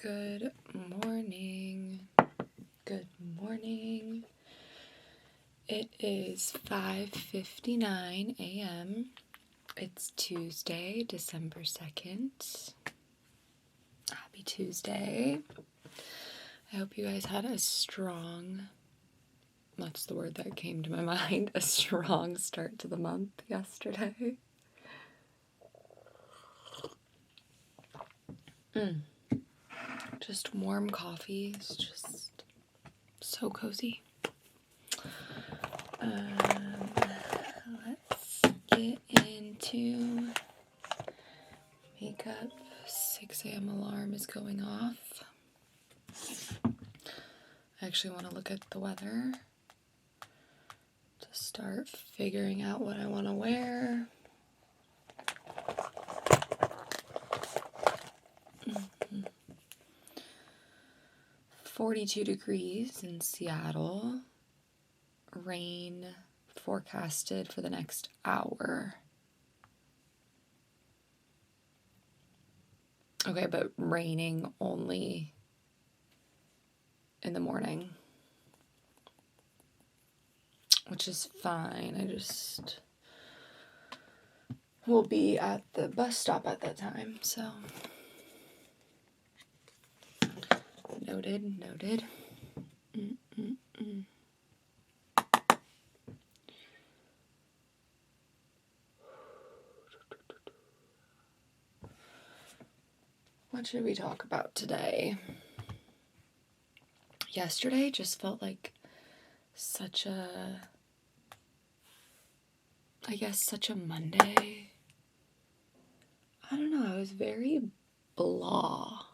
Good morning. Good morning. It is 5:59 a.m. It's Tuesday, December 2nd. Happy Tuesday. I hope you guys had a strong, that's the word that came to my mind, a strong start to the month yesterday. Just warm coffee is just so cozy. Let's get into makeup. 6 a.m. alarm is going off. I actually want to look at the weather to start figuring out what I want to wear. 42 degrees in Seattle. Rain forecasted for the next hour. Okay, but raining only in the morning, which is fine. I just will be at the bus stop at that time, so noted. What should we talk about today? Yesterday just felt like such a Monday. I don't know, I was very blah.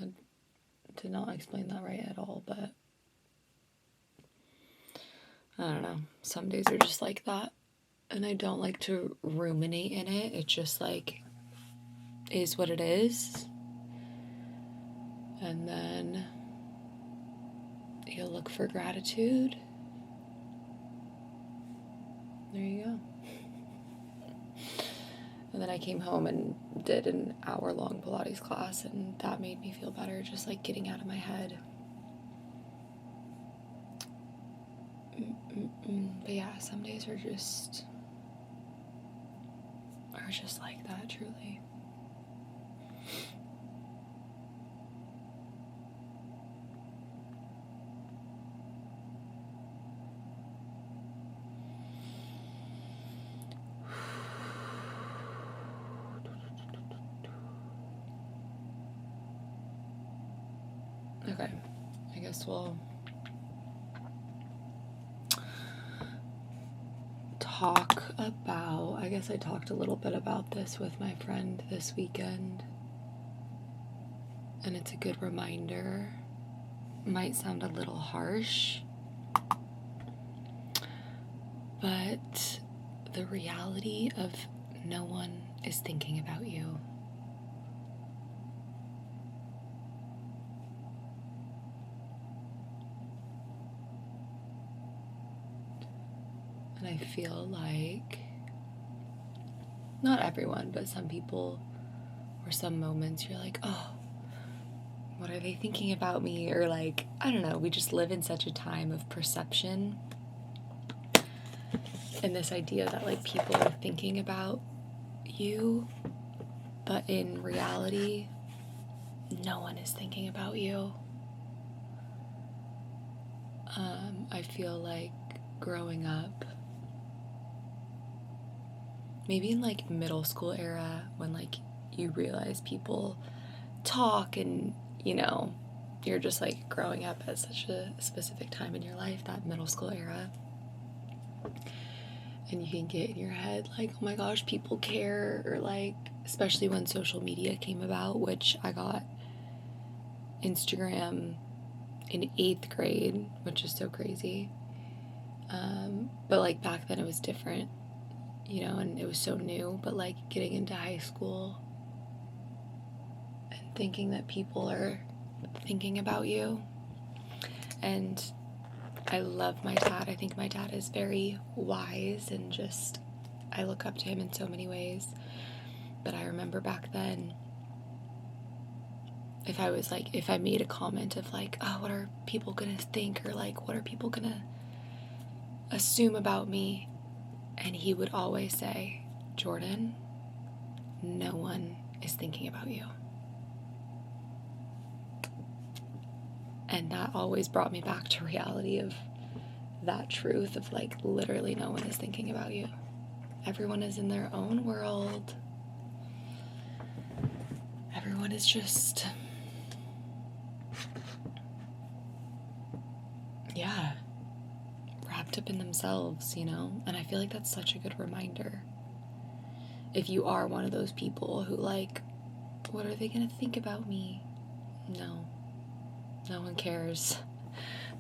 I did not explain that right at all, but I don't know. Some days are just like that, and I don't like to ruminate in it. It just like is what it is. And then you'll look for gratitude. There you go. And then I came home and did an hour-long Pilates class, and that made me feel better, just like getting out of my head. But yeah, some days are just like that, truly. Okay, I guess we'll talk about, I guess I talked a little bit about this with my friend this weekend, and it's a good reminder. Might sound a little harsh, but the reality of no one is thinking about you. And I feel like not everyone, but some people or some moments you're like, oh, what are they thinking about me? Or like, I don't know, we just live in such a time of perception and this idea that like people are thinking about you, but in reality, no one is thinking about you. I feel like growing up, maybe in like middle school era, when like you realize people talk and, you know, you're just like growing up at such a specific time in your life, that middle school era. And you can get in your head like, oh my gosh, people care, or like, especially when social media came about, which I got Instagram in 8th grade, which is so crazy. But like back then it was different, you know, and it was so new. But like getting into high school and thinking that people are thinking about you. And I love my dad. I think my dad is very wise, and just I look up to him in so many ways. But I remember back then if I was like, if I made a comment of like, oh, what are people gonna think, or like, what are people gonna assume about me? And he would always say, Jordan, no one is thinking about you. And that always brought me back to reality of that truth of like, literally no one is thinking about you. Everyone is in their own world. Everyone is just, yeah, wrapped up in themselves, you know? And I feel like that's such a good reminder. If you are one of those people who like, what are they gonna think about me? No one cares.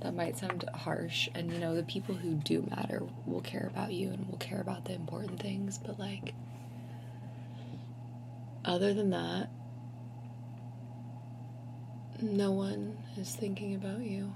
That might sound harsh, and you know, the people who do matter will care about you and will care about the important things, but like, other than that, no one is thinking about you.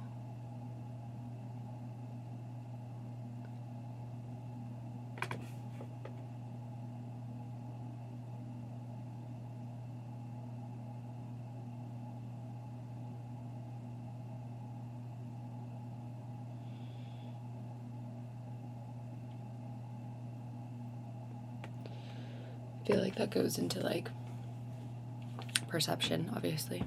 I feel like that goes into like perception, obviously.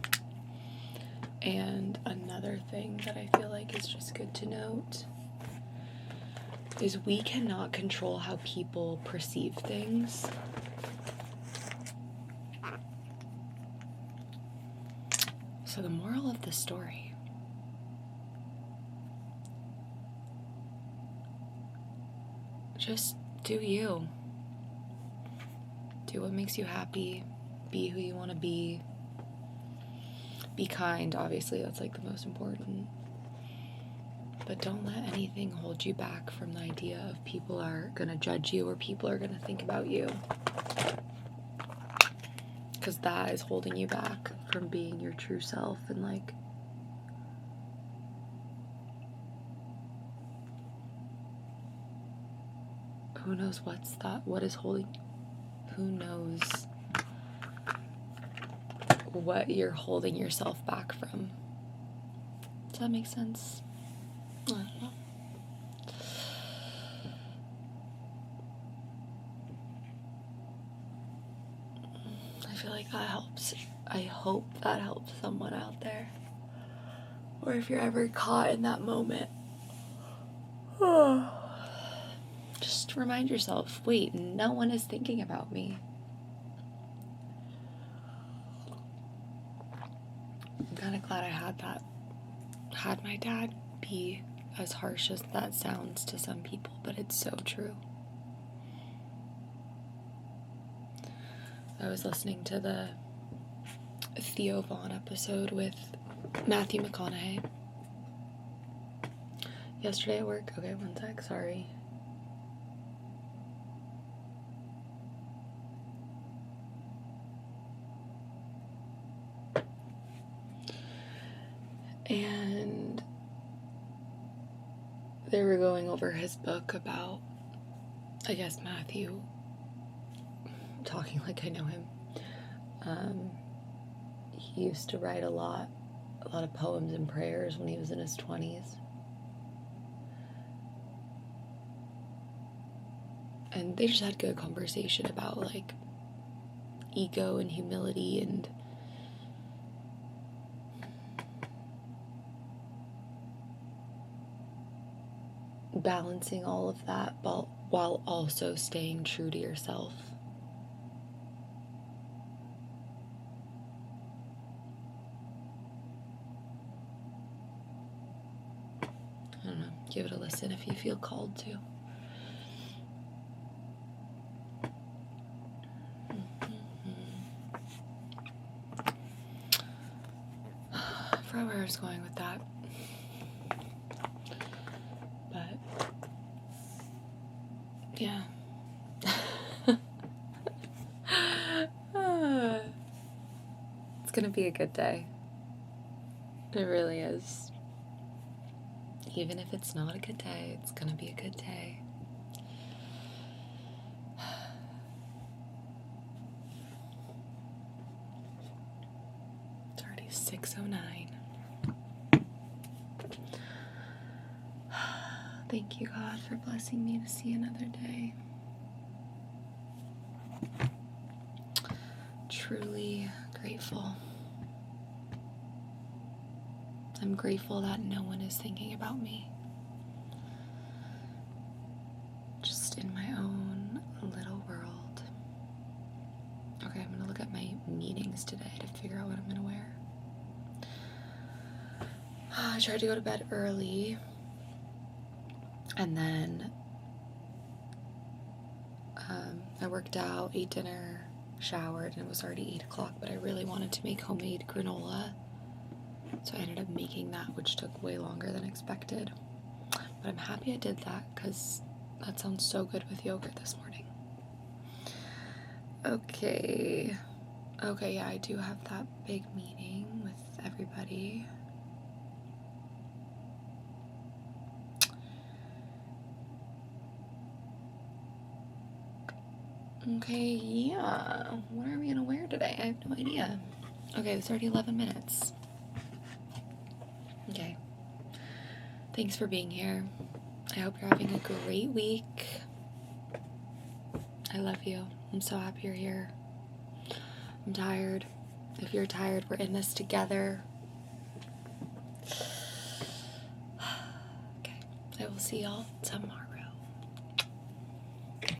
And another thing that I feel like is just good to note is we cannot control how people perceive things. So the moral of the story, just do you. Do what makes you happy. Be who you want to be. Be kind, obviously, that's like the most important. But don't let anything hold you back from the idea of people are gonna judge you or people are gonna think about you. Because that is holding you back from being your true self and like, who knows what is holding, who knows what you're holding yourself back from. Does that make sense? I don't know. I feel like that helps. I hope that helps someone out there. Or if you're ever caught in that moment, just remind yourself, wait, no one is thinking about me. I'm kind of glad I had my dad be, as harsh as that sounds to some people, but it's so true. I was listening to the Theo Vaughn episode with Matthew McConaughey yesterday at work. Okay, one sec, sorry. And they were going over his book about, I guess, Matthew, talking like I know him. He used to write a lot of poems and prayers when he was in his 20s. And they just had good conversation about like ego and humility and balancing all of that while also staying true to yourself. I don't know, give it a listen if you feel called to. I forgot where I was going with that. But yeah. It's gonna be a good day. It really is. Even if it's not a good day, it's gonna be a good day. It's already 6:09. Thank you, God, for blessing me to see another day. Truly grateful. I'm grateful that no one is thinking about me. Just in my own little world. Okay, I'm gonna look at my meetings today to figure out what I'm gonna wear. I tried to go to bed early, and then I worked out, ate dinner, showered, and it was already 8 o'clock, but I really wanted to make homemade granola, so I ended up making that, which took way longer than expected. But I'm happy I did that because that sounds so good with yogurt this morning. Okay, yeah, I do have that big meeting with everybody. Okay, yeah. What are we gonna wear today? I have no idea. Okay, it's already 11 minutes. Okay. Thanks for being here. I hope you're having a great week. I love you. I'm so happy you're here. I'm tired. If you're tired, we're in this together. Okay. I will see y'all tomorrow.